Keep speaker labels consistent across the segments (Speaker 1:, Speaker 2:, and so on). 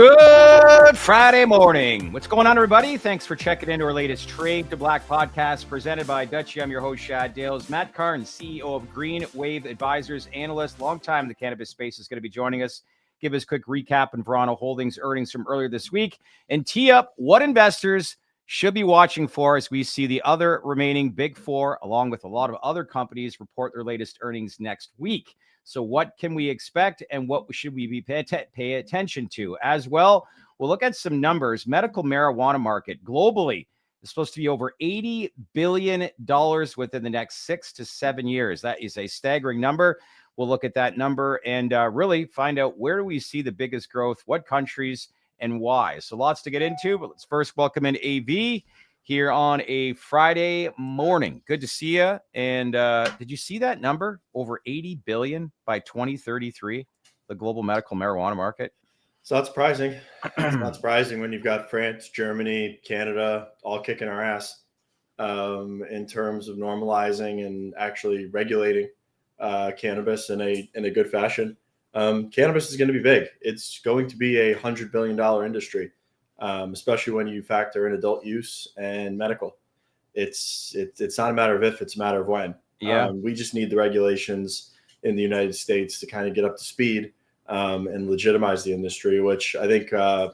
Speaker 1: Good Friday morning. What's going on, everybody? Thanks for checking into our latest Trade to Black podcast presented by Dutchie. I'm your host, Shad Dales. Matt Karnes, CEO of GreenWave Advisors, analyst, long time in the cannabis space, is going to be joining us. Give us a quick recap on Verano Holdings earnings from earlier this week and tee up what investors should be watching for as we see the other remaining Big Four, along with a lot of other companies, report their latest earnings next week. So what can we expect and what should we be pay attention to? As well, we'll look at some numbers. Medical marijuana market globally is supposed to be over $80 billion within the next 6 to 7 years. That is a staggering number. We'll look at that number and really find out where do we see the biggest growth, what countries, and why. So lots to get into, but let's first welcome in AV here on a Friday morning. Good to see you. And did you see that number? Over 80 billion by 2033, the global medical marijuana market.
Speaker 2: It's not surprising. It's not surprising when you've got France, Germany, Canada all kicking our ass in terms of normalizing and actually regulating cannabis in a good fashion. Cannabis is going to be big. It's going to be a $100 billion industry. Especially when you factor in adult use and medical. It's not a matter of if, it's a matter of when.
Speaker 1: Yeah.
Speaker 2: We just need the regulations in the United States to kind of get up to speed and legitimize the industry, which I think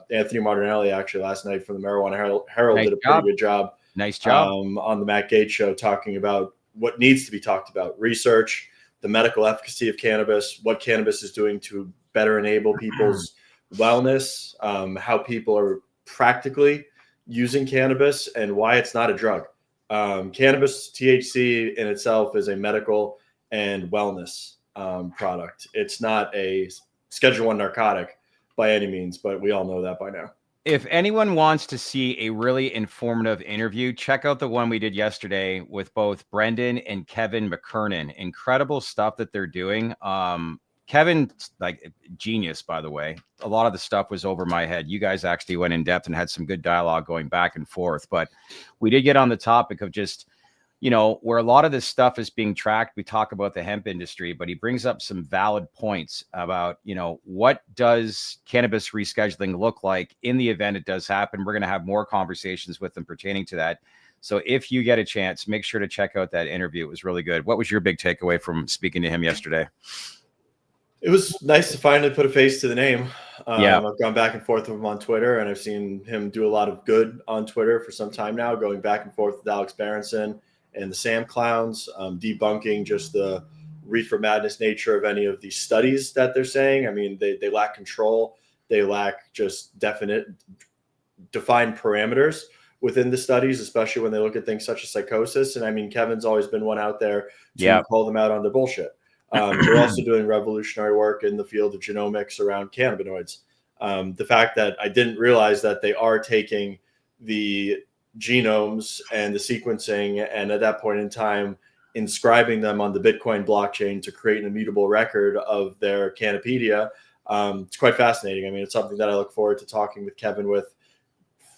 Speaker 2: Anthony Martinelli actually last night from the Marijuana Herald did a pretty good job.
Speaker 1: Nice job.
Speaker 2: On the Matt Gaetz show, talking about what needs to be talked about, research, the medical efficacy of cannabis, what cannabis is doing to better enable people's wellness, how people are practically using cannabis and why it's not a drug. Cannabis THC in itself is a medical and wellness product. It's not a Schedule I narcotic by any means, but we all know that by now.
Speaker 1: If anyone wants to see a really informative interview, check out the one we did yesterday with both Brendan and Kevin McKernan. Incredible stuff that they're doing. Kevin, like genius, by the way. A lot of the stuff was over my head. You guys actually went in depth and had some good dialogue going back and forth. But we did get on the topic of just, you know, where a lot of this stuff is being tracked. We talk about the hemp industry, but he brings up some valid points about, you know, what does cannabis rescheduling look like in the event it does happen. We're going to have more conversations with them pertaining to that. So if you get a chance, make sure to check out that interview. It was really good. What was your big takeaway from speaking to him yesterday?
Speaker 2: It was nice to finally put a face to the name.
Speaker 1: Yeah.
Speaker 2: I've gone back and forth with him on Twitter, and I've seen him do a lot of good on Twitter for some time now, going back and forth with Alex Berenson and the Sam Clowns, debunking just the reefer madness nature of any of these studies that they're saying. I mean, they lack control. They lack just defined parameters within the studies, especially when they look at things such as psychosis. And I mean, Kevin's always been one out there to call them out on their bullshit. They're also doing revolutionary work in the field of genomics around cannabinoids. The fact that I didn't realize that they are taking the genomes and the sequencing and at that point in time inscribing them on the Bitcoin blockchain to create an immutable record of their Cannapedia. It's quite fascinating. I mean, it's something that I look forward to talking with Kevin with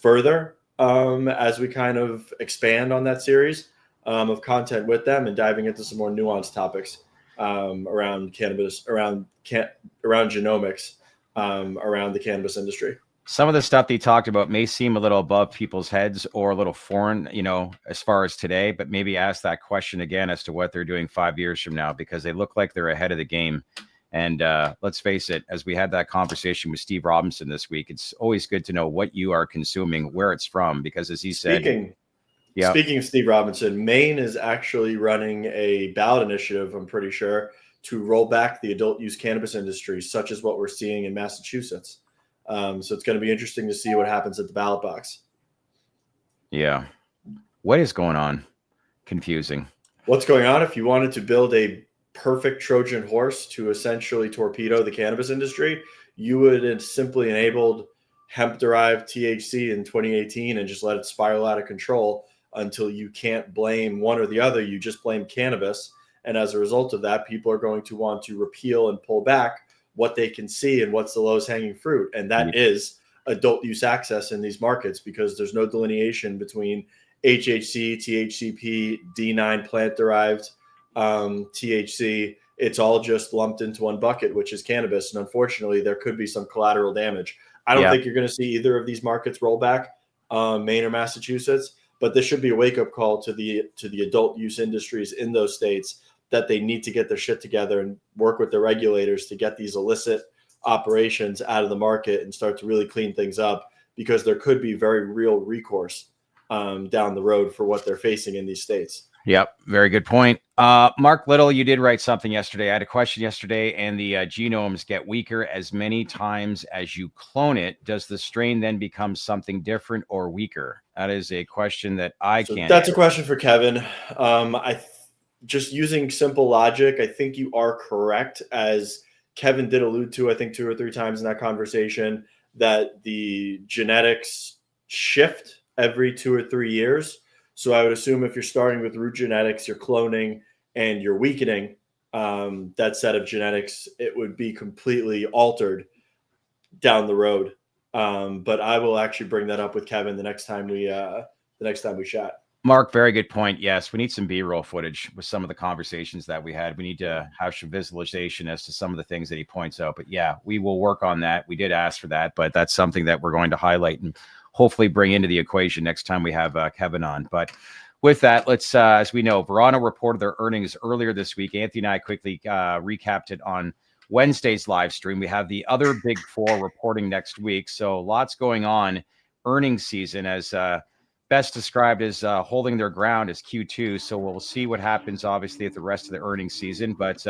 Speaker 2: further as we kind of expand on that series of content with them and diving into some more nuanced topics. Around cannabis, around genomics, around the cannabis industry.
Speaker 1: Some of the stuff they talked about may seem a little above people's heads or a little foreign, you know, as far as today, but maybe ask that question again as to what they're doing 5 years from now, because they look like they're ahead of the game. And let's face it, as we had that conversation with Steve Robinson this week, it's always good to know what you are consuming, where it's from, because as he said,
Speaker 2: Speaking of Steve Robinson, Maine is actually running a ballot initiative, I'm pretty sure, to roll back the adult use cannabis industry, such as what we're seeing in Massachusetts. So it's going to be interesting to see what happens at the ballot box.
Speaker 1: Yeah. What is going on? Confusing.
Speaker 2: What's going on? If you wanted to build a perfect Trojan horse to essentially torpedo the cannabis industry, you would have simply enabled hemp-derived THC in 2018 and just let it spiral out of control until you can't blame one or the other. You just blame cannabis. And as a result of that, people are going to want to repeal and pull back what they can see and what's the lowest hanging fruit. And that is adult use access in these markets, because there's no delineation between HHC, THCP, D9 plant-derived THC. It's all just lumped into one bucket, which is cannabis. And unfortunately, there could be some collateral damage. I don't think you're going to see either of these markets roll back, Maine or Massachusetts. But this should be a wake-up call to the adult use industries in those states that they need to get their shit together and work with the regulators to get these illicit operations out of the market and start to really clean things up, because there could be very real recourse down the road for what they're facing in these states.
Speaker 1: Yep. Very good point. Mark Little, you did write something yesterday. I had a question yesterday, and the genomes get weaker as many times as you clone it. Does the strain then become something different or weaker? That is a question that I can't
Speaker 2: That's
Speaker 1: answer.
Speaker 2: a question for Kevin. Just using simple logic, I think you are correct, as Kevin did allude to, I think 2 or 3 times in that conversation, that the genetics shift every 2 or 3 years. So I would assume if you're starting with root genetics, you're cloning and you're weakening that set of genetics, it would be completely altered down the road. But I will actually bring that up with Kevin the next time we chat.
Speaker 1: Mark, very good point. Yes, we need some B-roll footage with some of the conversations that we had. We need to have some visualization as to some of the things that he points out. But yeah, we will work on that. We did ask for that, but that's something that we're going to highlight and hopefully bring into the equation next time we have Kevin on. But with that, let's, as we know, Verano reported their earnings earlier this week. Anthony and I quickly recapped it on Wednesday's live stream. We have the other Big Four reporting next week. So lots going on earnings season, as best described as holding their ground as Q2. So we'll see what happens, obviously, at the rest of the earnings season. But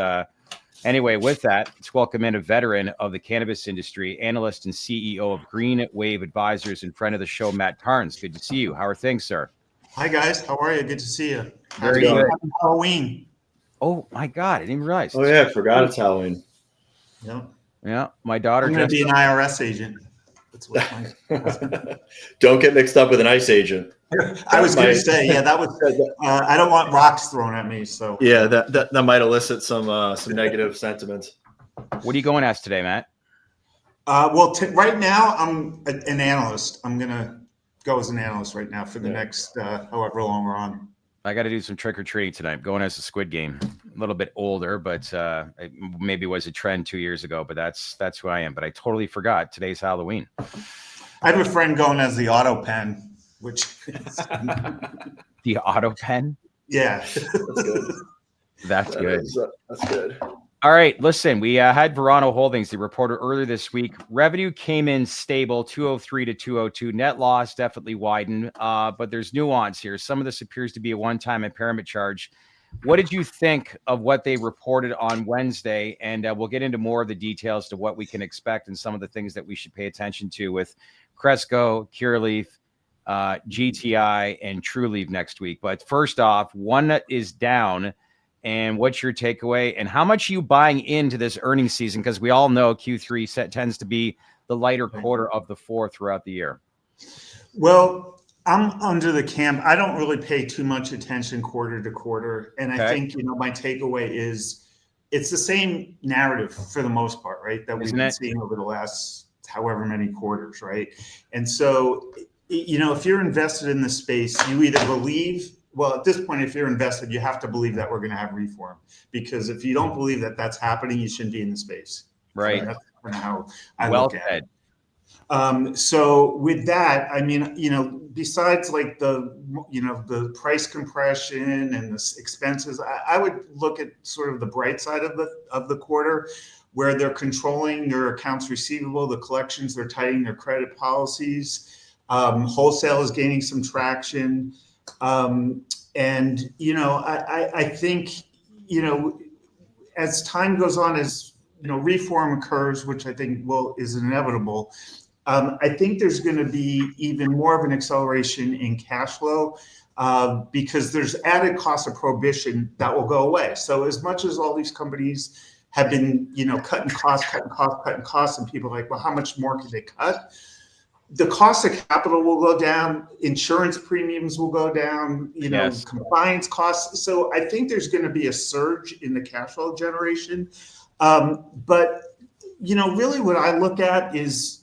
Speaker 1: anyway, with that, let's welcome in a veteran of the cannabis industry, analyst and CEO of GreenWave Advisors, and friend of the show, Matt Karnes. Good to see you. How are things, sir?
Speaker 3: Hi, guys. How are you? Good to see you.
Speaker 1: Very good.
Speaker 3: Happy Halloween.
Speaker 1: Oh, my God. I didn't even realize.
Speaker 2: Oh, yeah. I forgot it's Halloween.
Speaker 1: Yeah. My daughter.
Speaker 3: I'm going to be an IRS agent. That's what
Speaker 2: Don't get mixed up with an ICE agent.
Speaker 3: I was going to say, yeah, that was. I don't want rocks thrown at me. So
Speaker 2: yeah, that might elicit some negative sentiments.
Speaker 1: What are you going as today, Matt?
Speaker 3: Well, right now I'm an analyst. I'm going to go as an analyst right now for the next however long we're on.
Speaker 1: I got to do some trick or treating tonight. I'm going as a Squid Game. A little bit older, but it maybe was a trend 2 years ago. But that's who I am. But I totally forgot today's Halloween.
Speaker 3: I have a friend going as the auto pen, which is
Speaker 1: the auto pen.
Speaker 3: Yeah,
Speaker 1: that's good.
Speaker 2: That's good.
Speaker 1: All right, listen, we had Verano Holdings, the reporter earlier this week. Revenue came in stable, 203 to 202. Net loss definitely widened, but there's nuance here. Some of this appears to be a one-time impairment charge. What did you think of what they reported on Wednesday? And we'll get into more of the details to what we can expect and some of the things that we should pay attention to with Cresco, Cureleaf, GTII, and Trulieve next week. But first off, one that is down. And what's your takeaway? And how much are you buying into this earnings season? Because we all know Q3 tends to be the lighter quarter of the four throughout the year.
Speaker 3: Well, I'm under the camp. I don't really pay too much attention quarter to quarter. And I think, my takeaway is it's the same narrative for the most part, right? That we've been seeing over the last however many quarters, right? And so, if you're invested in this space, you either believe, well, at this point, if you're invested, you have to believe that we're going to have reform, because if you don't believe that that's happening, you shouldn't be in the space.
Speaker 1: Right.
Speaker 3: So that's kind of how I look at it. So with that, I mean, besides like the price compression and the expenses, I would look at sort of the bright side of the quarter, where they're controlling their accounts receivable, the collections, they're tightening their credit policies. Wholesale is gaining some traction. And, I think, as time goes on, as, reform occurs, which I think is inevitable, I think there's going to be even more of an acceleration in cash flow, because there's added cost of prohibition that will go away. So as much as all these companies have been, cutting costs, and people are like, well, how much more can they cut? The cost of capital will go down, insurance premiums will go down, compliance costs. So I think there's going to be a surge in the cash flow generation. But, really what I look at is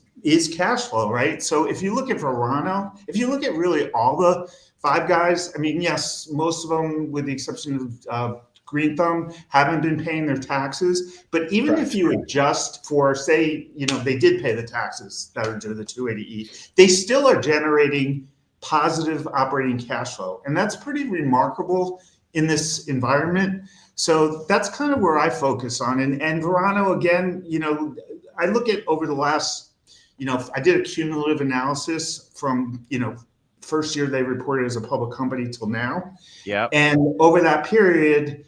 Speaker 3: cash flow, right? So if you look at Verano, if you look at really all the five guys, I mean, yes, most of them, with the exception of green thumb, haven't been paying their taxes. But even if you adjust for, say, they did pay the taxes that are due to the 280E, they still are generating positive operating cash flow. And that's pretty remarkable in this environment. So that's kind of where I focus on. And Verano, again, I look at over the last, I did a cumulative analysis from, first year they reported as a public company till now.
Speaker 1: Yeah.
Speaker 3: And over that period,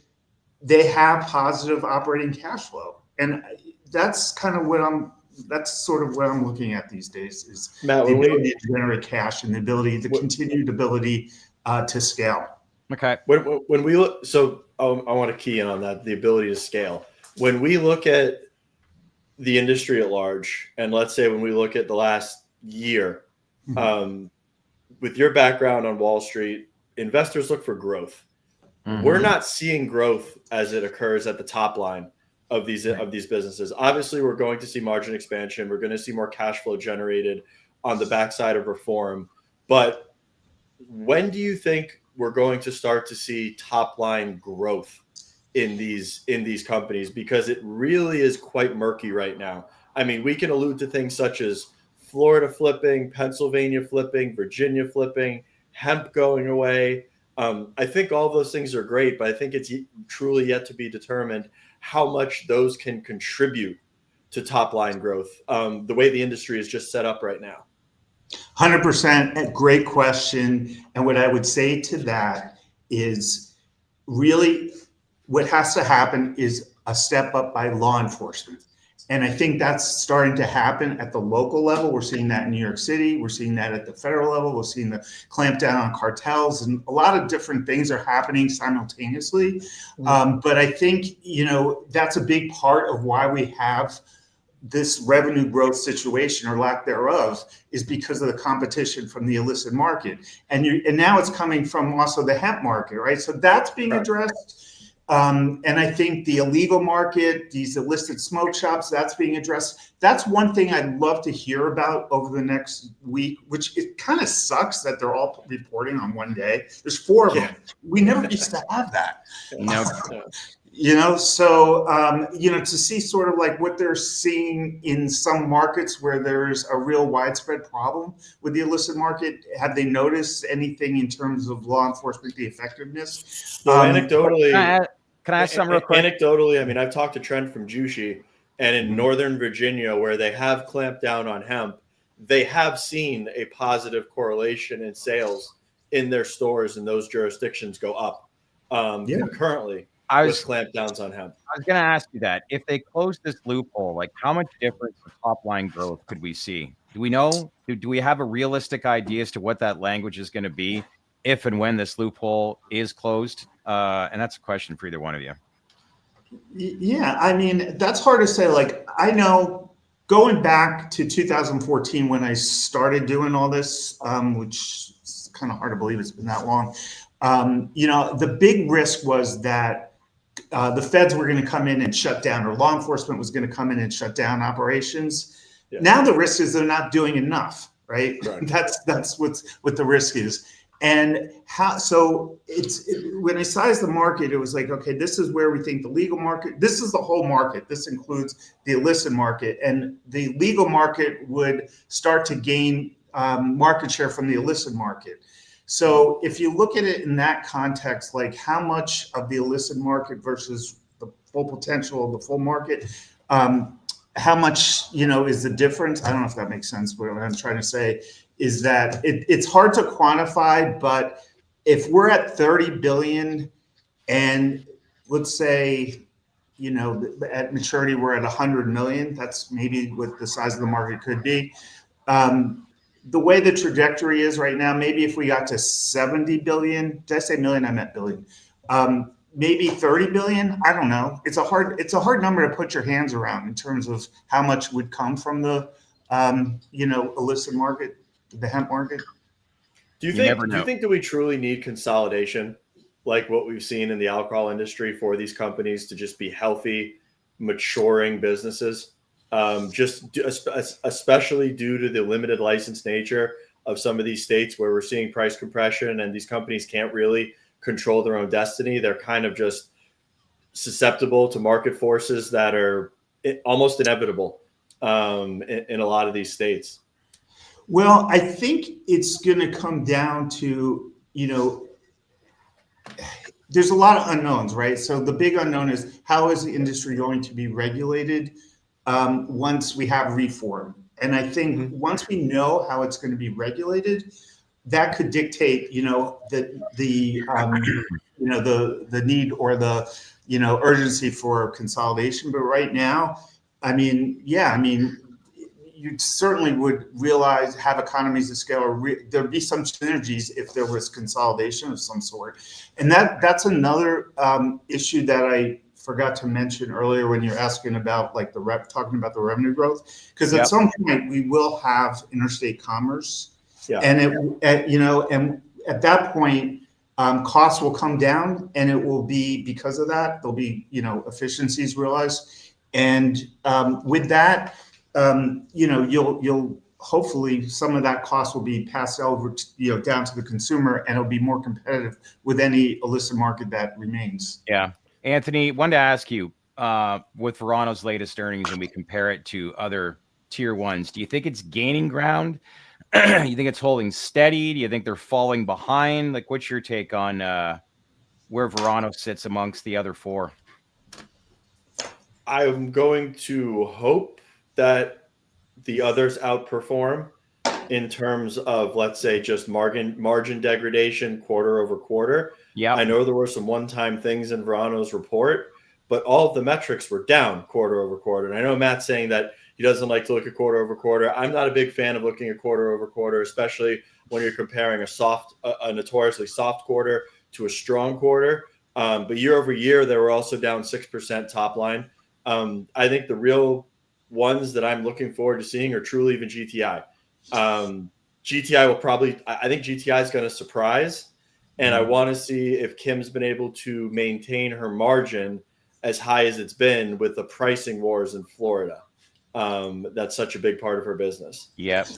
Speaker 3: they have positive operating cash flow. And that's kind of that's sort of what I'm looking at these days, is
Speaker 2: Matt,
Speaker 3: the ability to generate cash and the continued ability to scale.
Speaker 1: Okay.
Speaker 2: When we look, so I want to key in on that, the ability to scale. When we look at the industry at large, and let's say when we look at the last year, with your background on Wall Street, investors look for growth. We're not seeing growth as it occurs at the top line of these businesses. Obviously, we're going to see margin expansion. We're going to see more cash flow generated on the backside of reform. But when do you think we're going to start to see top line growth in these companies? Because it really is quite murky right now. I mean, we can allude to things such as Florida flipping, Pennsylvania flipping, Virginia flipping, hemp going away. I think all those things are great, but I think it's truly yet to be determined how much those can contribute to top line growth, the way the industry is just set up right now.
Speaker 3: 100%. Great question. And what I would say to that is really what has to happen is a step up by law enforcement. And I think that's starting to happen at the local level. We're seeing that in New York City. We're seeing that at the federal level. We're seeing the clampdown on cartels, and a lot of different things are happening simultaneously. But I think, that's a big part of why we have this revenue growth situation, or lack thereof, is because of the competition from the illicit market. And now it's coming from also the hemp market, right? So that's being addressed. And I think the illegal market, these illicit smoke shops, that's being addressed. That's one thing I'd love to hear about over the next week, which it kind of sucks that they're all reporting on one day. There's 4 of them. We never used to have that. So, to see sort of like what they're seeing in some markets where there's a real widespread problem with the illicit market. Have they noticed anything in terms of law enforcement, the effectiveness?
Speaker 2: So anecdotally,
Speaker 1: can I ask something real quick?
Speaker 2: Anecdotally, I mean, I've talked to Trent from Jushi, and in Northern Virginia, where they have clamped down on hemp, they have seen a positive correlation in sales in their stores in those jurisdictions go up concurrently with clampdowns on hemp.
Speaker 1: I was going to ask you that. If they close this loophole, like how much difference in top line growth could we see? Do we know? Do we have a realistic idea as to what that language is going to be if and when this loophole is closed? And that's a question for either one of you.
Speaker 3: Yeah, I mean, that's hard to say. Like, I know going back to 2014 when I started doing all this, which is kind of hard to believe it's been that long. The big risk was that the feds were going to come in and shut down, or law enforcement was going to come in and shut down operations. Yeah. Now the risk is they're not doing enough, right? That's what the risk is. And when I sized the market, it was like, okay, this is where we think the legal market, this is the whole market. This includes the illicit market, and the legal market would start to gain market share from the illicit market. So if you look at it in that context, like how much of the illicit market versus the full potential of the full market, how much, is the difference? I don't know if that makes sense. What I'm trying to say is that it's hard to quantify, but if we're at 30 billion and let's say, at maturity, we're at 100 million, that's maybe what the size of the market could be. The way the trajectory is right now, maybe if we got to 70 billion, did I say million? I meant billion. Maybe 30 billion. I don't know. It's a hard number to put your hands around in terms of how much would come from the, illicit market, the hemp market.
Speaker 2: Do you think that we truly need consolidation, like what we've seen in the alcohol industry, for these companies to just be healthy, maturing businesses? Especially due to the limited license nature of some of these states where we're seeing price compression and these companies can't really control their own destiny. They're kind of just susceptible to market forces that are almost inevitable in a lot of these states?
Speaker 3: Well, I think it's going to come down to, there's a lot of unknowns, right? So the big unknown is, how is the industry going to be regulated once we have reform? And I think once we know how it's going to be regulated, that could dictate, the need or the, urgency for consolidation. But right now, you certainly would have economies of scale, or there'd be some synergies if there was consolidation of some sort. And that's another issue that I forgot to mention earlier when you're asking about like talking about the revenue growth, because at some point we will have interstate commerce, and and at that point costs will come down, and it will be because of that there'll be efficiencies realized, and with that. You'll hopefully some of that cost will be passed over to, down to the consumer, and it'll be more competitive with any illicit market that remains.
Speaker 1: Yeah. Anthony, wanted to ask you, with Verano's latest earnings, and we compare it to other tier ones, do you think it's gaining ground? You think it's holding steady? Do you think they're falling behind? Like, what's your take on where Verano sits amongst the other four?
Speaker 2: I'm going to hope that the others outperform in terms of, let's say, just margin degradation quarter over quarter.
Speaker 1: Yeah,
Speaker 2: I know there were some one-time things in Verano's report, but all of the metrics were down quarter over quarter. And I know Matt's saying that he doesn't like to look at quarter over quarter. I'm not a big fan of looking at quarter over quarter, especially when you're comparing a notoriously soft quarter to a strong quarter. But year over year, they were also down 6% top line. I think the real ones that I'm looking forward to seeing are Trulieve and GTI. GTI will I think GTI is going to surprise, and I want to see if Kim's been able to maintain her margin as high as it's been with the pricing wars in Florida. That's such a big part of her business.
Speaker 1: Yep.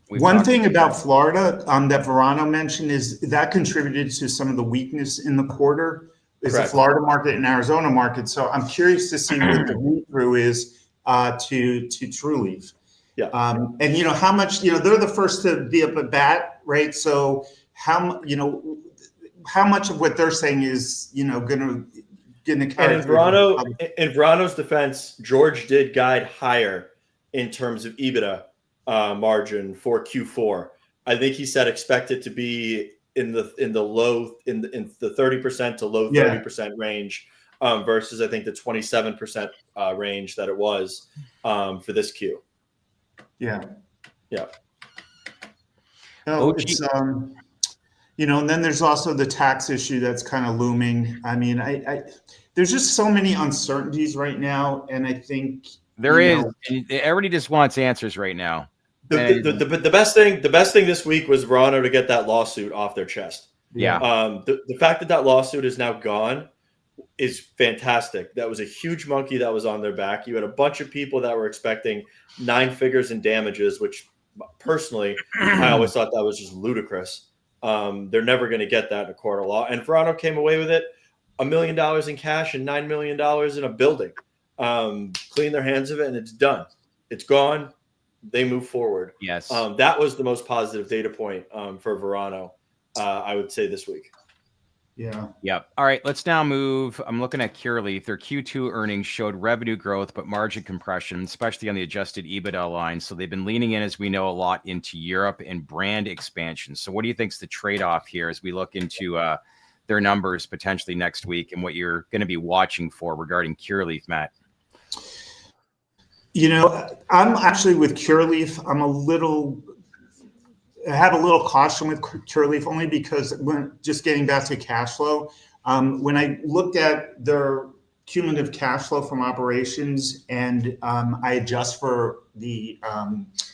Speaker 3: One thing about Florida that Verano mentioned is that contributed to some of the weakness in the quarter is the Florida market and Arizona market. So I'm curious to see what the read-through is to Trulieve.
Speaker 2: Yeah.
Speaker 3: And how much, they're the first to be up at bat, right? So how much of what they're saying is, gonna carry.
Speaker 2: And in Verano's defense, George did guide higher in terms of EBITDA margin for Q4. I think he said expect it to be in the 30% to low 30% range. Versus I think the 27% range that it was for this Q.
Speaker 3: Yeah.
Speaker 2: Yeah.
Speaker 3: No, it's and then there's also the tax issue that's kind of looming. I mean, there's just so many uncertainties right now, and I think
Speaker 1: there is. Everybody just wants answers right now.
Speaker 2: The best thing this week was Verano to get that lawsuit off their chest.
Speaker 1: Yeah.
Speaker 2: The fact that lawsuit is now gone is fantastic. That was a huge monkey that was on their back. You had a bunch of people that were expecting 9 figures in damages, which personally, I always thought that was just ludicrous. They're never going to get that in a court of law. And Verano came away with it, $1 million in cash and $9 million in a building. Clean their hands of it, and it's done. It's gone. They move forward.
Speaker 1: Yes.
Speaker 2: That was the most positive data point for Verano, I would say, this week.
Speaker 3: Yeah.
Speaker 1: Yep. All right. Let's now move. I'm looking at Cureleaf. Their Q2 earnings showed revenue growth, but margin compression, especially on the adjusted EBITDA line. So they've been leaning in, as we know, a lot into Europe and brand expansion. So what do you think is the trade-off here as we look into their numbers potentially next week and what you're going to be watching for regarding Cureleaf, Matt?
Speaker 3: I'm actually with Cureleaf. I have a little caution with Cureleaf only because when just getting back to cash flow, when I looked at their cumulative cash flow from operations and I adjust for the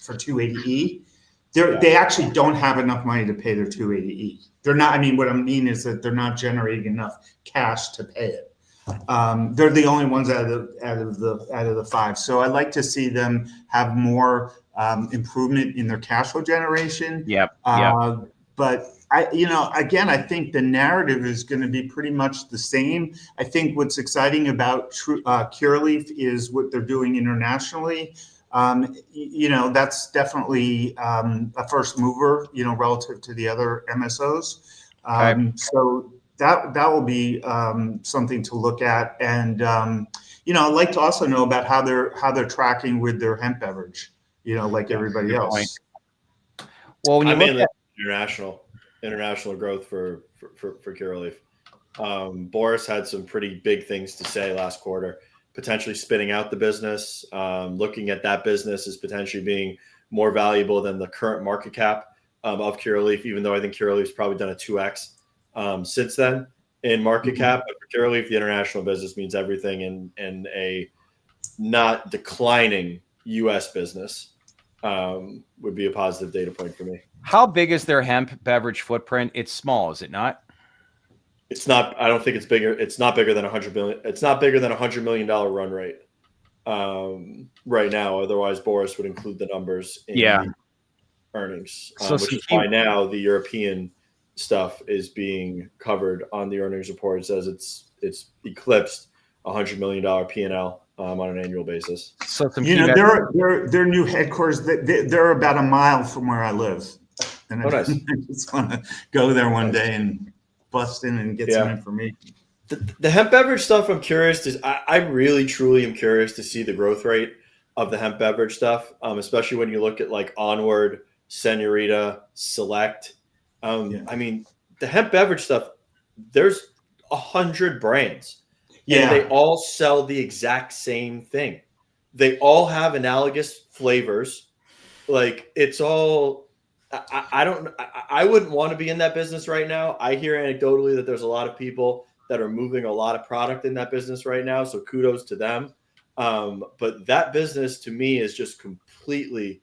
Speaker 3: for 280E, they actually don't have enough money to pay their 280E. They're not. I mean, what I mean is that they're not generating enough cash to pay it. They're the only ones out of the 5. So I'd like to see them have more improvement in their cash flow generation.
Speaker 1: Yep.
Speaker 3: But Again, I think the narrative is going to be pretty much the same. I think what's exciting about Cureleaf is what they're doing internationally. That's definitely a first mover, relative to the other MSOs. So that will be something to look at. And I'd like to also know about how they're tracking with their hemp beverage. Like everybody else.
Speaker 1: Point. Well, when you look at
Speaker 2: international growth for Cureleaf, Boris had some pretty big things to say last quarter, potentially spinning out the business, looking at that business as potentially being more valuable than the current market cap of Cureleaf, even though I think Cureleaf's probably done a 2x since then in market cap. But for Cureleaf, the international business means everything, in a not declining U.S. business would be a positive data point for me.
Speaker 1: How big is their hemp beverage footprint? It's small, is it not?
Speaker 2: It's not. I don't think it's bigger. It's not bigger than $100 million. It's not bigger than $100 million run rate right now. Otherwise, Boris would include the numbers in the earnings, which is why now the European stuff is being covered on the earnings reports as it's eclipsed $100 million P&L on an annual basis.
Speaker 1: So
Speaker 3: their new headquarters, they're about a mile from where I live. And
Speaker 2: nice.
Speaker 3: I just want to go there one day and bust in and get some information.
Speaker 2: The hemp beverage stuff, I'm curious I really truly am curious to see the growth rate of the hemp beverage stuff, especially when you look at like Onward, Senorita, Select. I mean, the hemp beverage stuff, there's 100 brands. Yeah. And they all sell the exact same thing. They all have analogous flavors. Like, it's all, I wouldn't want to be in that business right now. I hear anecdotally that there's a lot of people that are moving a lot of product in that business right now. So kudos to them. But that business to me is just completely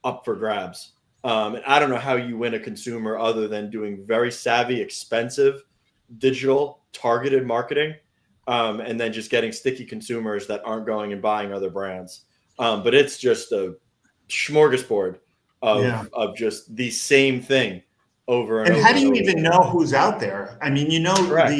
Speaker 2: up for grabs. And I don't know how you win a consumer other than doing very savvy, expensive, digital, targeted marketing. And then just getting sticky consumers that aren't going and buying other brands. But it's just a smorgasbord of just the same thing over and over.
Speaker 3: And how do you even know who's out there? I mean,
Speaker 2: Correct.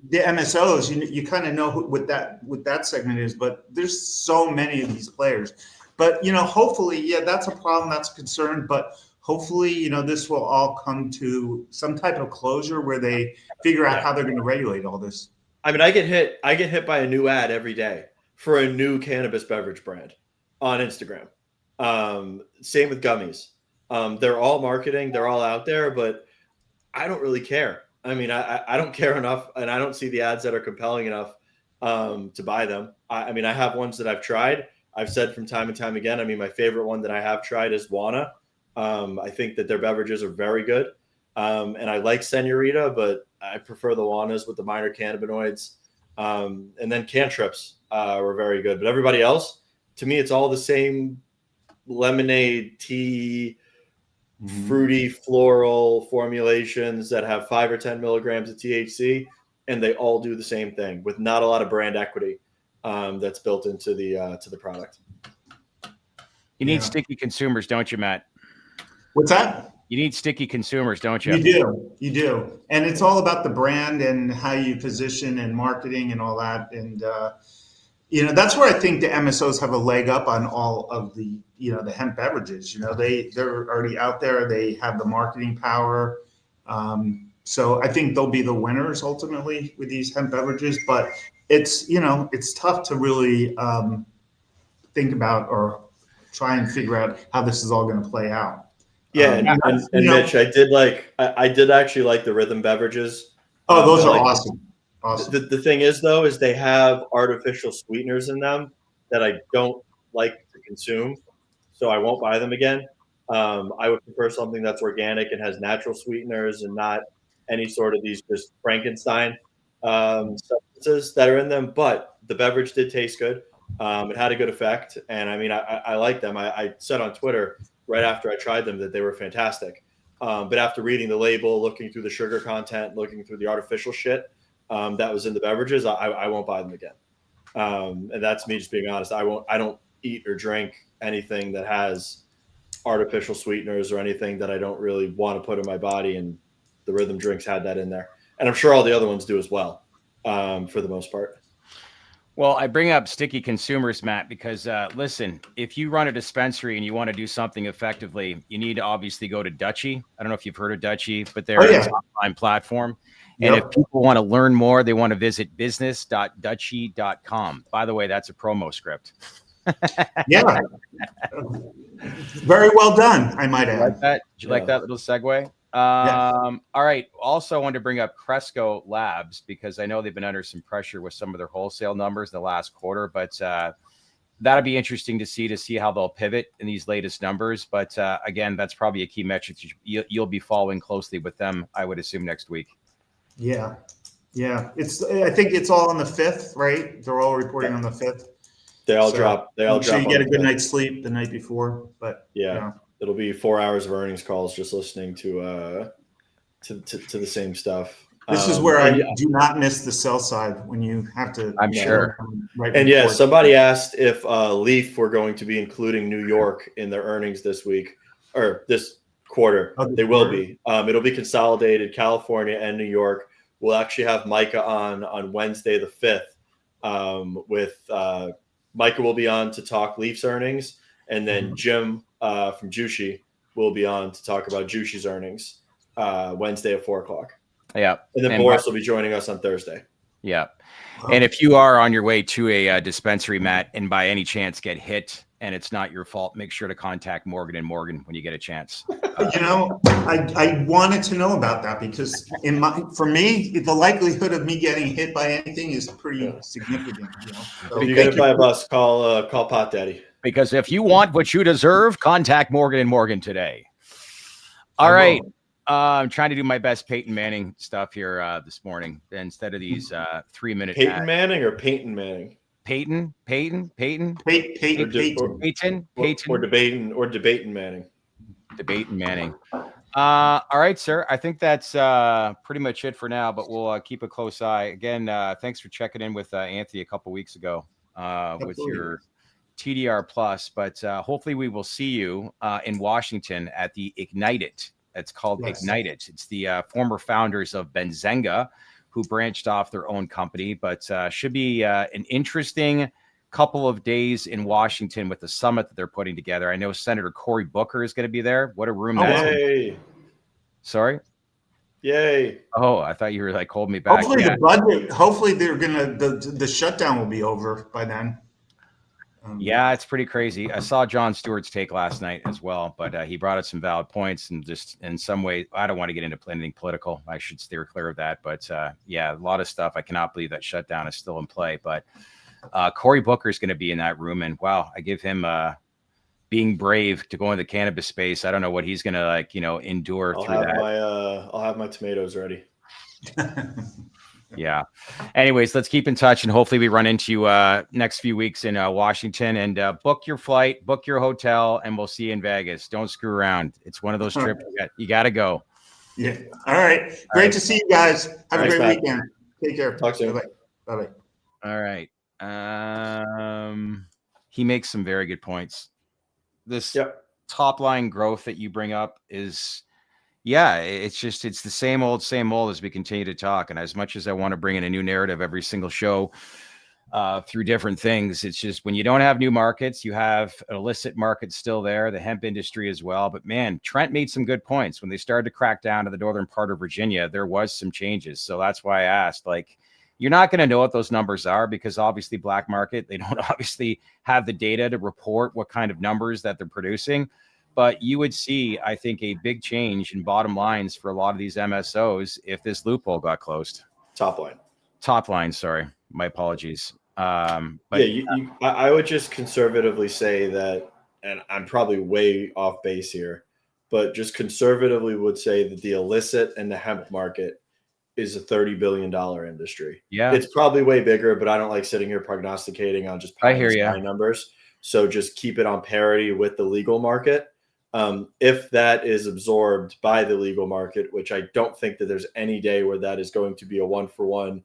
Speaker 3: the MSOs, you kind of know what that segment is, but there's so many of these players. But, hopefully, that's a problem, that's a concern, but hopefully, this will all come to some type of closure where they figure out how they're going to regulate all this.
Speaker 2: I mean, I get hit by a new ad every day for a new cannabis beverage brand on Instagram. Same with gummies. They're all marketing, they're all out there, but I don't really care. I mean, I don't care enough, and I don't see the ads that are compelling enough to buy them. I mean, I have ones that I've tried. I've said from time and time again, I mean, my favorite one that I have tried is Wana. I think that their beverages are very good. And I like Senorita, but I prefer the Wanas with the minor cannabinoids. And then Cantrips were very good. But everybody else, to me, it's all the same lemonade, tea, fruity, floral formulations that have 5 or 10 milligrams of THC. And they all do the same thing with not a lot of brand equity that's built into the product.
Speaker 1: You need sticky consumers, don't you, Matt?
Speaker 3: What's that?
Speaker 1: You need sticky consumers, don't you?
Speaker 3: You do. And it's all about the brand and how you position and marketing and all that. And, that's where I think the MSOs have a leg up on all of the, the hemp beverages. They're already out there. They have the marketing power. So I think they'll be the winners ultimately with these hemp beverages. But it's tough to really think about or try and figure out how this is all going to play out.
Speaker 2: Yeah, and Mitch, I did actually like the rhythm beverages.
Speaker 3: Oh, those are awesome. Awesome.
Speaker 2: The thing is, though, is they have artificial sweeteners in them that I don't like to consume, so I won't buy them again. I would prefer something that's organic and has natural sweeteners and not any sort of these just Frankenstein substances that are in them. But the beverage did taste good. It had a good effect, and I mean, I like them. I said on Twitter right after I tried them that they were fantastic. But after reading the label, looking through the sugar content, looking through the artificial shit that was in the beverages, I won't buy them again. And that's me just being honest. I don't eat or drink anything that has artificial sweeteners or anything that I don't really want to put in my body. And the Rhythm drinks had that in there, and I'm sure all the other ones do as well, for the most part.
Speaker 1: Well, I bring up sticky consumers, Matt, because listen, if you run a dispensary and you want to do something effectively, you need to obviously go to Dutchie. I don't know if you've heard of Dutchie, but they're an online platform. And if people want to learn more, they want to visit business.dutchie.com. By the way, that's a promo script.
Speaker 3: Yeah. Very well done, I might add.
Speaker 1: Like that? Did you like that little segue? All right. Also, I wanted to bring up Cresco Labs because I know they've been under some pressure with some of their wholesale numbers in the last quarter, but that'll be interesting to see how they'll pivot in these latest numbers. But again, that's probably a key metric you'll be following closely with them, I would assume, next week.
Speaker 3: Yeah. I think it's all on the 5th, right? They're all reporting on the 5th.
Speaker 2: They all drop.
Speaker 3: I'm sure you get a good night's sleep the night before, but
Speaker 2: it'll be 4 hours of earnings calls just listening to the same stuff.
Speaker 3: This is where I do not miss the sell side when you have to.
Speaker 1: I'm sure.
Speaker 2: Somebody asked if Leaf were going to be including New York in their earnings this week or this quarter. They will be. It'll be consolidated. California and New York. We'll actually have Micah on Wednesday the 5th with. Micah will be on to talk Leaf's earnings, and then Jim from Jushi will be on to talk about Jushi's earnings Wednesday at 4:00.
Speaker 1: Yeah.
Speaker 2: And then Boris will be joining us on Thursday.
Speaker 1: Yeah. And if you are on your way to a dispensary, Matt, and by any chance get hit and it's not your fault, make sure to contact Morgan & Morgan when you get a chance.
Speaker 3: I wanted to know about that because for me, the likelihood of me getting hit by anything is pretty significant.
Speaker 2: So if you get hit by a bus, call Pot Daddy.
Speaker 1: Because if you want what you deserve, contact Morgan & Morgan today. All right. I'm trying to do my best Peyton Manning stuff here this morning instead of these 3-minute.
Speaker 2: Peyton Manning or Peyton Manning?
Speaker 1: Peyton.
Speaker 2: Or debating Manning.
Speaker 1: Debating Manning. All right, sir. I think that's pretty much it for now, but we'll keep a close eye. Again, thanks for checking in with Anthony a couple weeks ago with your TDR Plus, but hopefully we will see you in Washington at the Ignite It. It's called Ignite It. It's the former founders of Benzenga who branched off their own company, but should be an interesting couple of days in Washington with the summit that they're putting together. I know Senator Cory Booker is going to be there. What a room that's in. Sorry?
Speaker 2: Yay.
Speaker 1: Oh, I thought you were like holding me back.
Speaker 3: Hopefully they're going to, the shutdown will be over by then.
Speaker 1: Yeah, it's pretty crazy. I saw Jon Stewart's take last night as well, but he brought up some valid points and just in some way, I don't want to get into anything political. I should steer clear of that. But yeah, a lot of stuff. I cannot believe that shutdown is still in play. But Cory Booker is going to be in that room. And wow, I give him being brave to go in the cannabis space. I don't know what he's going to endure through that.
Speaker 2: I'll have my tomatoes ready.
Speaker 1: Yeah. Anyways, let's keep in touch and hopefully we run into you next few weeks in Washington and book your flight, book your hotel, and we'll see you in Vegas. Don't screw around. It's one of those trips you got to go.
Speaker 3: Yeah. All right. Great to see you guys. Have a great weekend. Take care.
Speaker 2: Talk soon.
Speaker 3: Bye-bye.
Speaker 1: All right. He makes some very good points. This top line growth that you bring up is it's the same old as we continue to talk. And as much as I want to bring in a new narrative every single show through different things, it's just when you don't have new markets, you have an illicit market still there, the hemp industry as well. But man, Trent made some good points. When they started to crack down to the northern part of Virginia, there was some changes. So that's why I asked, you're not going to know what those numbers are because obviously black market, they don't obviously have the data to report what kind of numbers that they're producing. But you would see, I think, a big change in bottom lines for a lot of these MSOs if this loophole got closed. Top line. Sorry. My apologies.
Speaker 2: I would just conservatively say that, and I'm probably way off base here, but just conservatively would say that the illicit and the hemp market is a $30 billion industry.
Speaker 1: Yeah.
Speaker 2: It's probably way bigger, but I don't like sitting here prognosticating on just high numbers. So just keep it on parity with the legal market. If that is absorbed by the legal market, which I don't think that there's any day where that is going to be a 1-for-1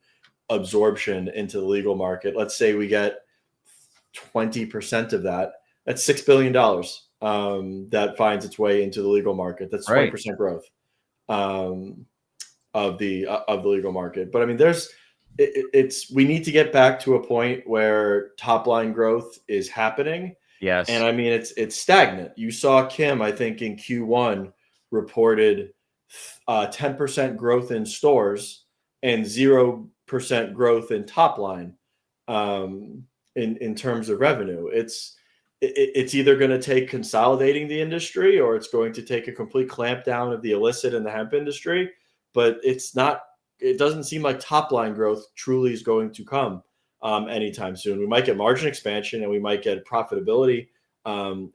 Speaker 2: absorption into the legal market. Let's say we get 20% of that. That's $6 billion that finds its way into the legal market. That's 20% growth. of the legal market. But I mean, we need to get back to a point where top line growth is happening.
Speaker 1: Yes.
Speaker 2: And I mean, it's stagnant. You saw Kim, I think in Q1 reported 10% growth in stores and 0% growth in top line in terms of revenue. It's either going to take consolidating the industry, or it's going to take a complete clamp down of the illicit in the hemp industry. But it doesn't seem like top line growth truly is going to come anytime soon. We might get margin expansion, and we might get profitability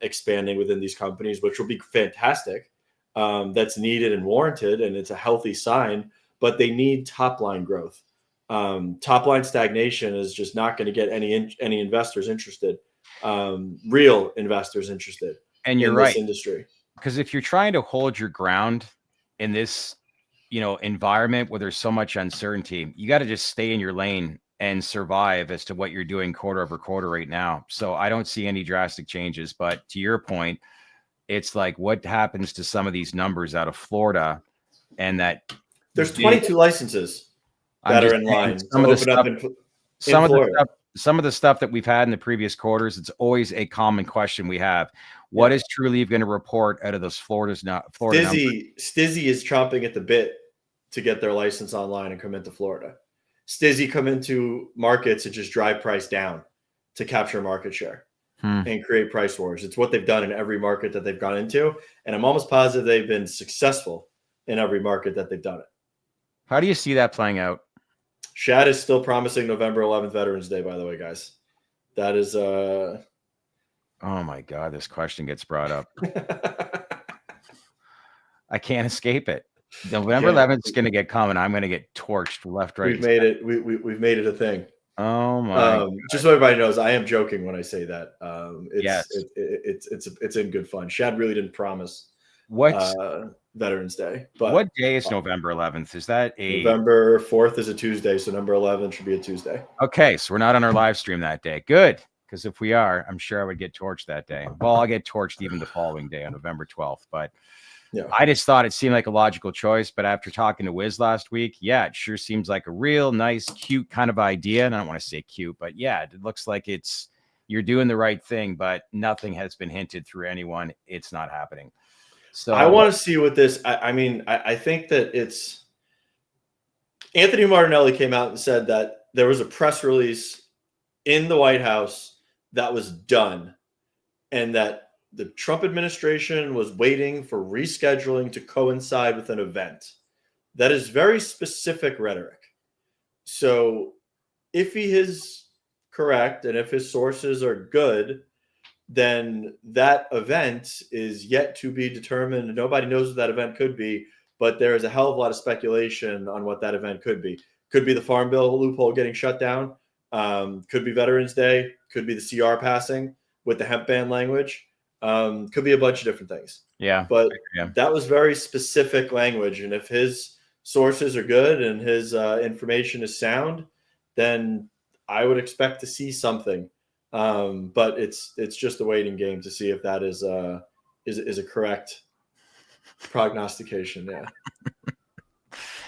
Speaker 2: expanding within these companies, which will be fantastic. That's needed and warranted, and it's a healthy sign, but they need top line growth. Top line stagnation is just not going to get any investors interested, real investors interested
Speaker 1: in
Speaker 2: this
Speaker 1: right.
Speaker 2: industry.
Speaker 1: Because if you're trying to hold your ground in this, environment where there's so much uncertainty, you got to just stay in your lane and survive as to what you're doing quarter over quarter right now. So I don't see any drastic changes, but to your point, it's like, what happens to some of these numbers out of Florida, and that
Speaker 2: there's 22 licenses that are in line.
Speaker 1: Some of the stuff that we've had in the previous quarters, it's always a common question we have. What is Trulieve going to report out of those Florida
Speaker 2: Stizzy is chomping at the bit to get their license online and come into Florida. Stizzy come into markets and just drive price down to capture market share and create price wars. It's what they've done in every market that they've gone into. And I'm almost positive they've been successful in every market that they've done it.
Speaker 1: How do you see that playing out?
Speaker 2: Shad is still promising November 11th, Veterans Day, by the way, guys. That is
Speaker 1: oh my God, this question gets brought up. I can't escape it. November 11th is going to get coming. I'm going to get torched left, right.
Speaker 2: We've made it. We've made it a thing.
Speaker 1: Oh my!
Speaker 2: Just so everybody knows, I am joking when I say that.
Speaker 1: Yes.
Speaker 2: It's in good fun. Shad really didn't promise Veterans Day, but
Speaker 1: what day is November 11th? Is that
Speaker 2: November 4th is a Tuesday, so number 11 should be a Tuesday.
Speaker 1: Okay, so we're not on our live stream that day. Good, because if we are, I'm sure I would get torched that day. Well, I'll get torched even the following day on November 12th, but. Yeah. I just thought it seemed like a logical choice, but after talking to Wiz last week, it sure seems like a real nice, cute kind of idea. And I don't want to say cute, but it looks like you're doing the right thing, but nothing has been hinted through anyone. It's not happening. So
Speaker 2: I want to see what this. I think that it's Anthony Martinelli came out and said that there was a press release in the White House that was done, and that the Trump administration was waiting for rescheduling to coincide with an event. That is very specific rhetoric. So if he is correct and if his sources are good, then that event is yet to be determined. Nobody knows what that event could be, but there is a hell of a lot of speculation on what that event could be. Could be the Farm Bill loophole getting shut down. Could be Veterans Day. Could be the CR passing with the hemp ban language. Could be a bunch of different things.
Speaker 1: Yeah.
Speaker 2: But that was very specific language. And if his sources are good and his information is sound, then I would expect to see something. But it's just a waiting game to see if that is a correct prognostication. Yeah.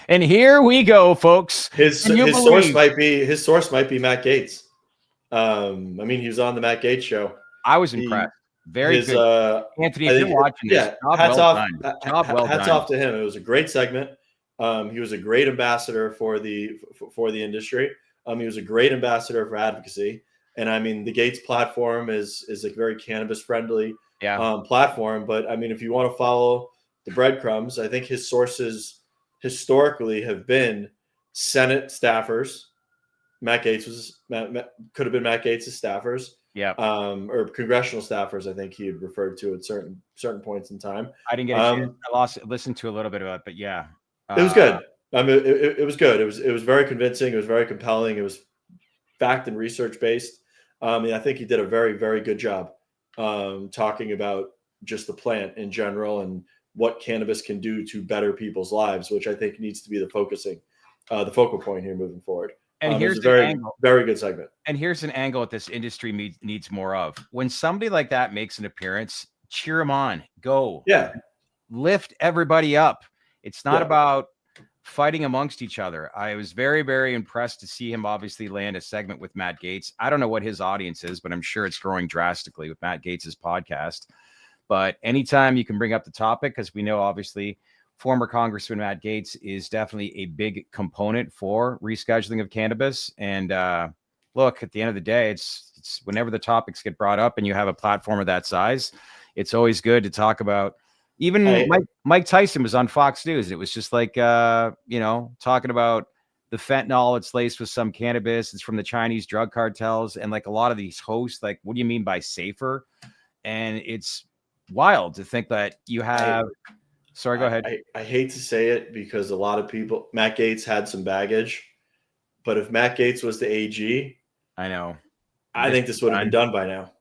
Speaker 1: And here we go, folks.
Speaker 2: His source might be Matt Gaetz. He was on the Matt Gaetz show.
Speaker 1: I was impressed. Very good. Anthony, if you're watching this,
Speaker 2: hats off to him. It was a great segment. He was a great ambassador for the industry. He was a great ambassador for advocacy. And the Gaetz platform is a very cannabis friendly platform. But if you want to follow the breadcrumbs, I think his sources historically have been Senate staffers. Matt Gaetz could have been Matt Gaetz' staffers.
Speaker 1: Yeah.
Speaker 2: Or congressional staffers, I think he had referred to at certain points in time.
Speaker 1: I didn't get a chance. I listened to a little bit of it, but yeah.
Speaker 2: It was good. It was good. It was very convincing. It was very compelling. It was fact and research based. I think he did a very, very good job talking about just the plant in general and what cannabis can do to better people's lives, which I think needs to be the focal point here moving forward.
Speaker 1: And here's
Speaker 2: a very, very good segment.
Speaker 1: And here's an angle that this industry needs more of. When somebody like that makes an appearance, cheer them on. Go.
Speaker 2: Yeah.
Speaker 1: Lift everybody up. It's not about fighting amongst each other. I was very, very impressed to see him obviously land a segment with Matt Gaetz. I don't know what his audience is, but I'm sure it's growing drastically with Matt Gaetz's podcast. But anytime you can bring up the topic, because we know obviously former Congressman Matt Gaetz is definitely a big component for rescheduling of cannabis. And look, at the end of the day, it's whenever the topics get brought up and you have a platform of that size, it's always good to talk about. Even Mike Tyson was on Fox News. It was just like, talking about the fentanyl it's laced with some cannabis. It's from the Chinese drug cartels. And like a lot of these hosts, like, what do you mean by safer? And it's wild to think that you have... Sorry, go ahead.
Speaker 2: I hate to say it because a lot of people, Matt Gaetz had some baggage, but if Matt Gaetz was the AG,
Speaker 1: I know.
Speaker 2: I think this would have been done by now.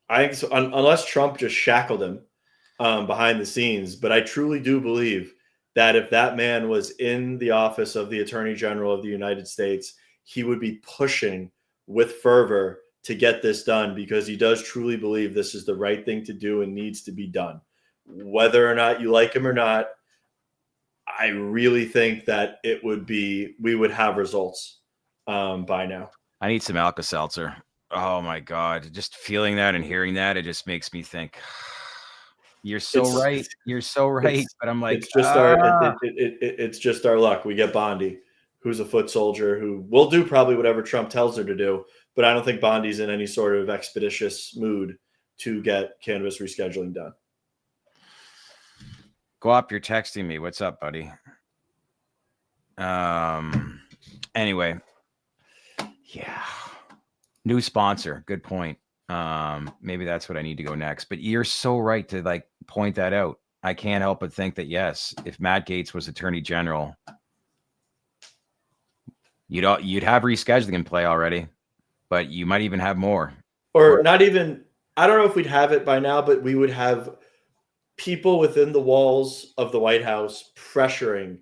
Speaker 2: I think so, unless Trump just shackled him behind the scenes. But I truly do believe that if that man was in the office of the Attorney General of the United States, he would be pushing with fervor to get this done because he does truly believe this is the right thing to do and needs to be done. Whether or not you like him or not, I really think that we would have results by now.
Speaker 1: I need some Alka-Seltzer. Oh my God. Just feeling that and hearing that, it just makes me think, you're so right. You're so right. But I'm like,
Speaker 2: it's just our luck. We get Bondi, who's a foot soldier who will do probably whatever Trump tells her to do. But I don't think Bondi's in any sort of expeditious mood to get cannabis rescheduling done.
Speaker 1: Go up, you're texting me. What's up, buddy? Anyway. Yeah. New sponsor. Good point. Maybe that's what I need to go next. But you're so right to like point that out. I can't help but think that, yes, if Matt Gaetz was Attorney General, you'd have rescheduling in play already, but you might even have more.
Speaker 2: Or not even, I don't know if we'd have it by now, but we would have people within the walls of the White House pressuring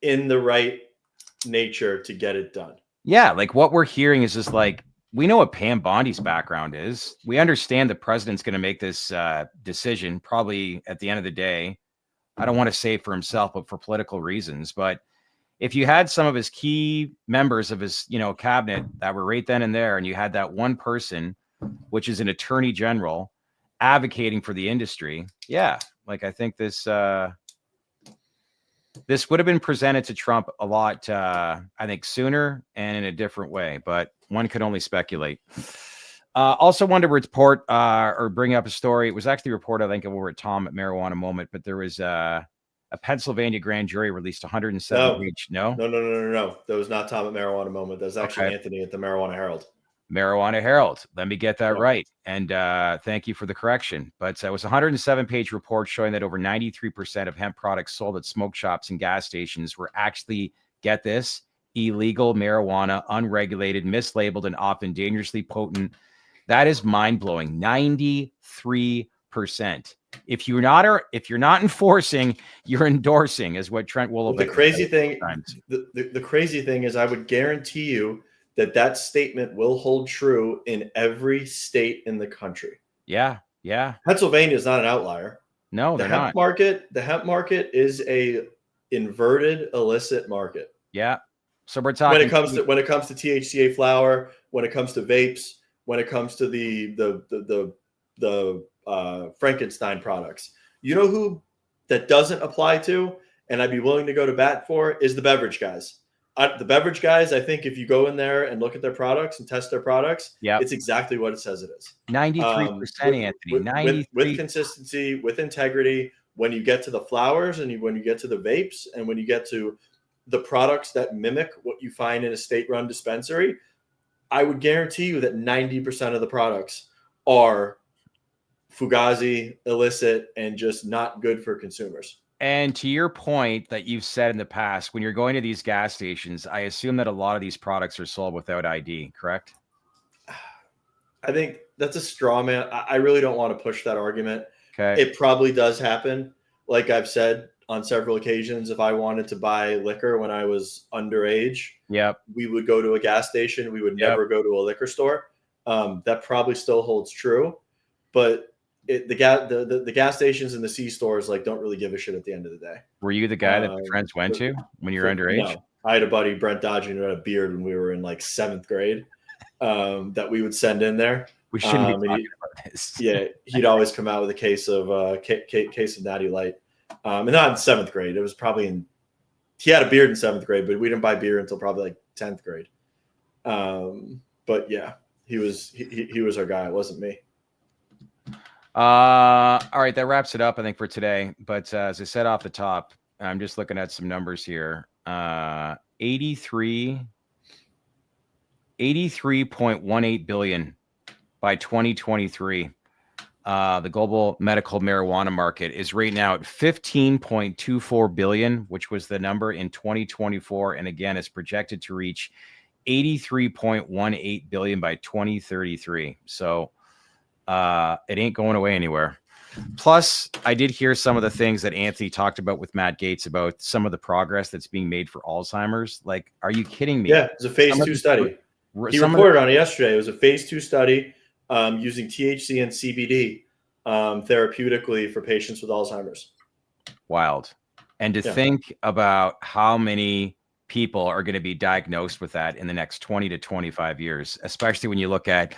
Speaker 2: in the right nature to get it done.
Speaker 1: Yeah, like what we're hearing is just like, we know what Pam Bondi's background is. We understand the president's going to make this decision probably at the end of the day. I don't want to say for himself, but for political reasons. But if you had some of his key members of his, cabinet that were right then and there, and you had that one person, which is an attorney general, advocating for the industry, yeah, like I think this would have been presented to Trump a lot, I think, sooner and in a different way, but one could only speculate. Also wanted to report or bring up a story. It was actually reported, I think, over at Tom at Marijuana Moment, but there was a Pennsylvania grand jury released 107 page. No.
Speaker 2: That was not Tom at Marijuana Moment. That was actually Anthony at the Marijuana Herald.
Speaker 1: Marijuana Herald. Let me get that right. And thank you for the correction. But it was a 107-page report showing that over 93% of hemp products sold at smoke shops and gas stations were actually, get this, illegal marijuana, unregulated, mislabeled, and often dangerously potent. That is mind-blowing. 93%. If you're not enforcing, you're endorsing, is what Trent Willow.
Speaker 2: The crazy thing is, I would guarantee you that statement will hold true in every state in the country.
Speaker 1: Yeah.
Speaker 2: Pennsylvania is not an outlier.
Speaker 1: No,
Speaker 2: the hemp market is a inverted illicit market.
Speaker 1: Yeah. So we're talking
Speaker 2: when it comes to THCA flower, when it comes to vapes, when it comes to the Frankenstein products. You know who that doesn't apply to, and I'd be willing to go to bat for, is the beverage guys. The beverage guys, I think if you go in there and look at their products and test their products, it's exactly what it says it is.
Speaker 1: 93%, Anthony.
Speaker 2: With consistency, with integrity, when you get to the flowers and when you get to the vapes and when you get to the products that mimic what you find in a state-run dispensary, I would guarantee you that 90% of the products are fugazi, illicit, and just not good for consumers.
Speaker 1: And to your point that you've said in the past, when you're going to these gas stations, I assume that a lot of these products are sold without ID, correct?
Speaker 2: I think that's a straw man. I really don't want to push that argument.
Speaker 1: Okay.
Speaker 2: It probably does happen. Like I've said on several occasions, if I wanted to buy liquor when I was underage, we would go to a gas station. We would never go to a liquor store. That probably still holds true. But the gas stations and the C stores like don't really give a shit at the end of the day.
Speaker 1: Were you the guy that the friends went to when you were underage?
Speaker 2: No, I had a buddy, Brent Dodging, who had a beard when we were in like 7th grade that we would send in there.
Speaker 1: We shouldn't be talking about this.
Speaker 2: Yeah, he'd always come out with a case of Natty Light, and not in 7th grade. It was probably he had a beard in 7th grade, but we didn't buy beer until probably like 10th grade. But yeah, he was our guy. It wasn't me.
Speaker 1: All right, that wraps it up, I think, for today. But as I said off the top, I'm just looking at some numbers here. 83.18 billion by 2023. The global medical marijuana market is right now at 15.24 billion, which was the number in 2024, and again, it's projected to reach 83.18 billion by 2033. So it ain't going away anywhere. Plus, I did hear some of the things that Anthony talked about with Matt Gaetz about some of the progress that's being made for Alzheimer's. Like, are you kidding me?
Speaker 2: Yeah, it's a phase 2 study. He reported on it yesterday. It was a phase 2 study using THC and CBD therapeutically for patients with Alzheimer's.
Speaker 1: Wild. And to think about how many people are going to be diagnosed with that in the next 20 to 25 years, especially when you look at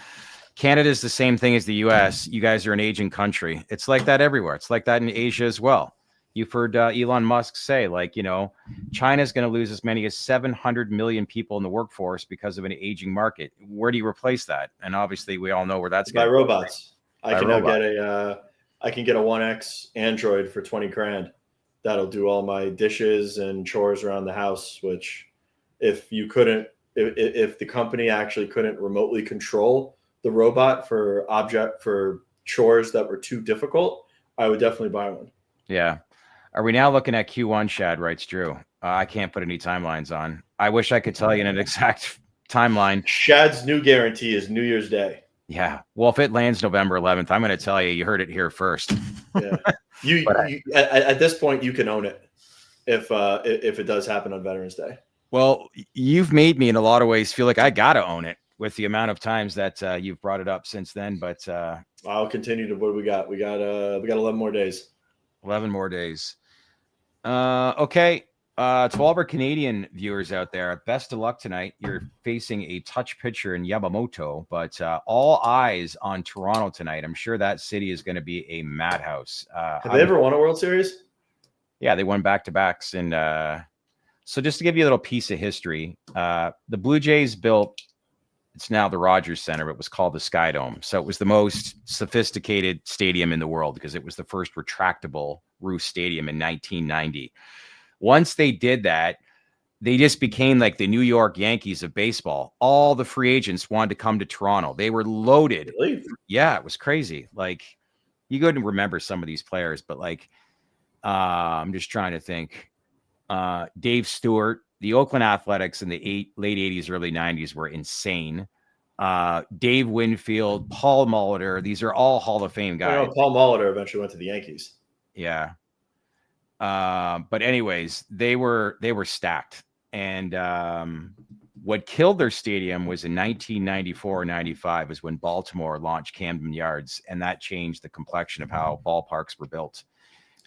Speaker 1: Canada is the same thing as the US. You guys are an aging country. It's like that everywhere. It's like that in Asia as well. You've heard Elon Musk say, like, you know, China's going to lose as many as 700 million people in the workforce because of an aging market. Where do you replace that? And obviously, we all know where that's going.
Speaker 2: By robots. I can now get I can get a 1X Android for 20 grand. That'll do all my dishes and chores around the house. Which, if the company actually couldn't remotely control the robot for chores that were too difficult, I would definitely buy one.
Speaker 1: Yeah. Are we now looking at Q1, Shad, writes Drew? I can't put any timelines on. I wish I could tell you an exact timeline.
Speaker 2: Shad's new guarantee is New Year's Day.
Speaker 1: Yeah. Well, if it lands November 11th, I'm going to tell you, you heard it here first.
Speaker 2: Yeah. At this point, you can own it if it does happen on Veterans Day. Well,
Speaker 1: you've made me in a lot of ways feel like I got to own it with the amount of times that you've brought it up since then. But
Speaker 2: I'll continue to. What do we got? We got 11 more days.
Speaker 1: 11 more days. Okay. To all of our Canadian viewers out there, best of luck tonight. You're facing a touch pitcher in Yamamoto, but all eyes on Toronto tonight. I'm sure that city is going to be a madhouse.
Speaker 2: Have they ever won a World Series?
Speaker 1: Yeah, they won back-to-backs. And so just to give you a little piece of history, the Blue Jays built, it's now the Rogers Center, but it was called the Sky Dome. So it was the most sophisticated stadium in the world because it was the first retractable roof stadium in 1990. Once they did that, they just became like the New York Yankees of baseball. All the free agents wanted to come to Toronto. They were loaded.
Speaker 2: Really?
Speaker 1: Yeah, it was crazy. Like, you couldn't remember some of these players, but like, I'm just trying to think. Dave Stewart, the Oakland Athletics in the late 80s, early 90s were insane. Dave Winfield, Paul Molitor, these are all Hall of Fame guys.
Speaker 2: Paul Molitor eventually went to the Yankees.
Speaker 1: Yeah. But anyways, they were stacked. And what killed their stadium was in 1994-95 was when Baltimore launched Camden Yards, and that changed the complexion of how ballparks were built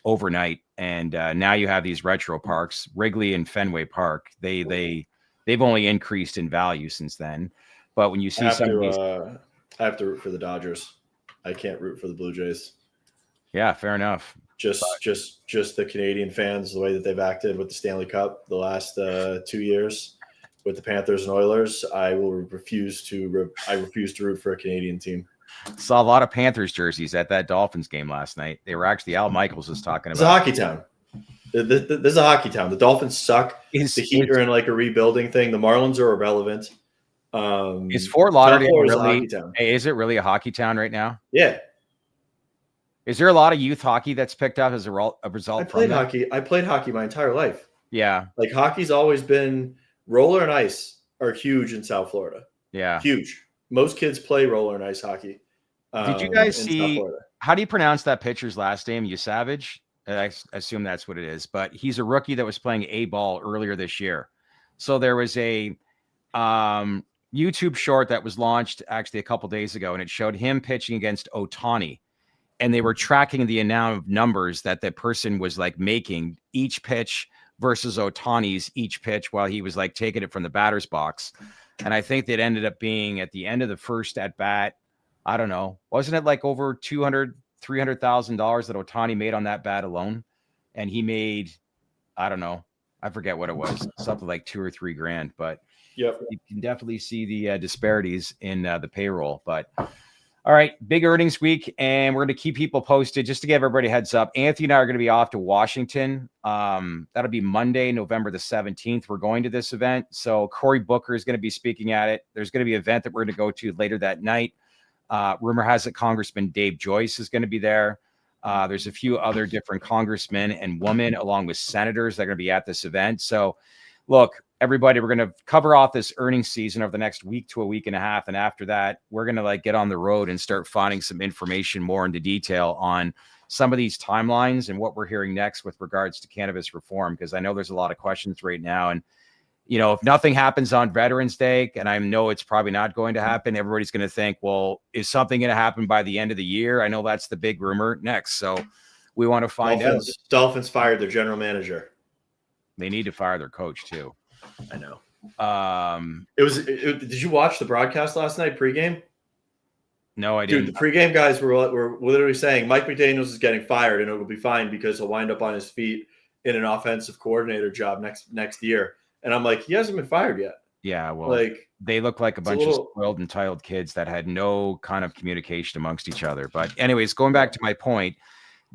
Speaker 1: overnight. And now you have these retro parks, Wrigley and Fenway Park. They've only increased in value since then. But when you see some of these,
Speaker 2: I have to root for the Dodgers. I can't root for the Blue Jays.
Speaker 1: Yeah, fair enough.
Speaker 2: Just the Canadian fans, the way that they've acted with the Stanley Cup the last 2 years with the Panthers and Oilers, I refuse to root for a Canadian team.
Speaker 1: Saw a lot of Panthers jerseys at that Dolphins game last night. They were actually, Al Michaels was talking about.
Speaker 2: It's a hockey town. This is a hockey town. The Dolphins suck. The Heat are in like a rebuilding thing. The Marlins are irrelevant.
Speaker 1: Is Fort Lauderdale really? Hey, is it really a hockey town right now?
Speaker 2: Yeah.
Speaker 1: Is there a lot of youth hockey that's picked up as a result?
Speaker 2: I played hockey my entire life.
Speaker 1: Yeah.
Speaker 2: Like, hockey's always been, roller and ice are huge in South Florida.
Speaker 1: Yeah.
Speaker 2: Huge. Most kids play roller and ice hockey.
Speaker 1: Did you guys see, how do you pronounce that pitcher's last name? Savage? I assume that's what it is, but he's a rookie that was playing A ball earlier this year. So there was a YouTube short that was launched actually a couple days ago, and it showed him pitching against Ohtani. and they were tracking the amount of numbers that the person was like making each pitch versus Ohtani's each pitch while he was like taking it from the batter's box. And I think that ended up being at the end of the first at bat, I don't know, wasn't it like over $200,000, $300,000 that Ohtani made on that bat alone? And he made, I don't know, I forget what it was, something like $2 or $3 grand, but
Speaker 2: yep,
Speaker 1: you can definitely see the disparities in the payroll. But all right, big earnings week, and we're going to keep people posted. Just to give everybody a heads up, Anthony and I are going to be off to Washington. That'll be Monday, November the 17th. We're going to this event. So Cory Booker is going to be speaking at it. There's going to be an event that we're going to go to later that night. Rumor has it Congressman Dave Joyce is going to be there. There's a few other different congressmen and women, along with senators, that are going to be at this event. So look, everybody, we're going to cover off this earnings season over the next week to a week and a half. And after that, we're going to like get on the road and start finding some information more into detail on some of these timelines and what we're hearing next with regards to cannabis reform. Because I know there's a lot of questions right now. And, you know, if nothing happens on Veterans Day, and I know it's probably not going to happen, everybody's going to think, well, is something going to happen by the end of the year? I know that's the big rumor next. So we want to find out.
Speaker 2: Dolphins fired their general manager.
Speaker 1: They need to fire their coach too.
Speaker 2: I know. Did you watch the broadcast last night pregame?
Speaker 1: No, I didn't.
Speaker 2: Dude, the pregame guys were literally saying Mike McDaniels is getting fired and it'll be fine because he'll wind up on his feet in an offensive coordinator job next year. And I'm like, he hasn't been fired yet.
Speaker 1: Yeah, well,
Speaker 2: like
Speaker 1: they look like a bunch of spoiled, entitled kids that had no kind of communication amongst each other. But anyways, going back to my point,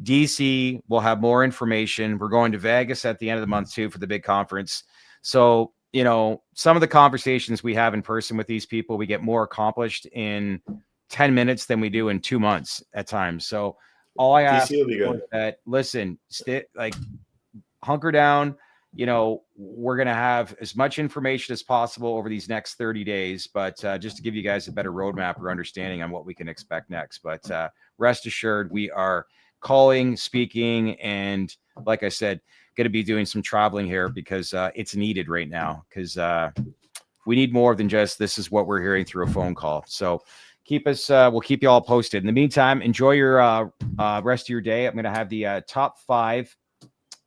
Speaker 1: DC will have more information. We're going to Vegas at the end of the month too for the big conference. So, you know, some of the conversations we have in person with these people, we get more accomplished in 10 minutes than we do in 2 months at times. So all I ask is that, listen, hunker down. You know, we're going to have as much information as possible over these next 30 days, but just to give you guys a better roadmap or understanding on what we can expect next. But rest assured, we are calling, speaking, and like I said, going to be doing some traveling here because it's needed right now, because we need more than just this is what we're hearing through a phone call. So keep us, we'll keep you all posted. In the meantime, enjoy your rest of your day. I'm going to have the top 5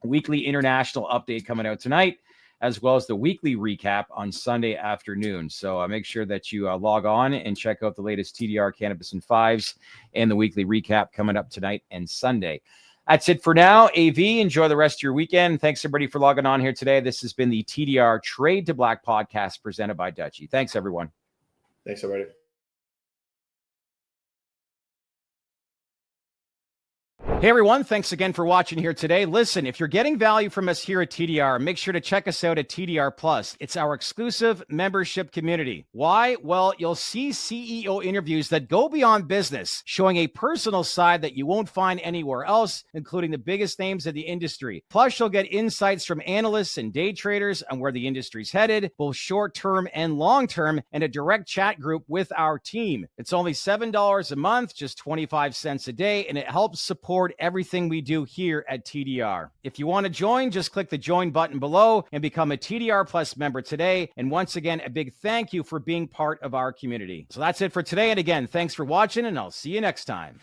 Speaker 1: weekly international update coming out tonight, as well as the weekly recap on Sunday afternoon. So make sure that you log on and check out the latest TDR Cannabis in 5s and the weekly recap coming up tonight and Sunday. That's it for now. AV, enjoy the rest of your weekend. Thanks, everybody, for logging on here today. This has been the TDR Trade to Black podcast presented by Dutchie. Thanks, everyone.
Speaker 2: Thanks, everybody.
Speaker 1: Hey, everyone. Thanks again for watching here today. Listen, if you're getting value from us here at TDR, make sure to check us out at TDR Plus. It's our exclusive membership community. Why? Well, you'll see CEO interviews that go beyond business, showing a personal side that you won't find anywhere else, including the biggest names of the industry. Plus, you'll get insights from analysts and day traders on where the industry's headed, both short-term and long-term, and a direct chat group with our team. It's only $7 a month, just 25 cents a day, and it helps support everything we do here at TDR. If you want to join, just click the join button below and become a TDR Plus member today. And once again, a big thank you for being part of our community. So that's it for today. And again, thanks for watching, and I'll see you next time.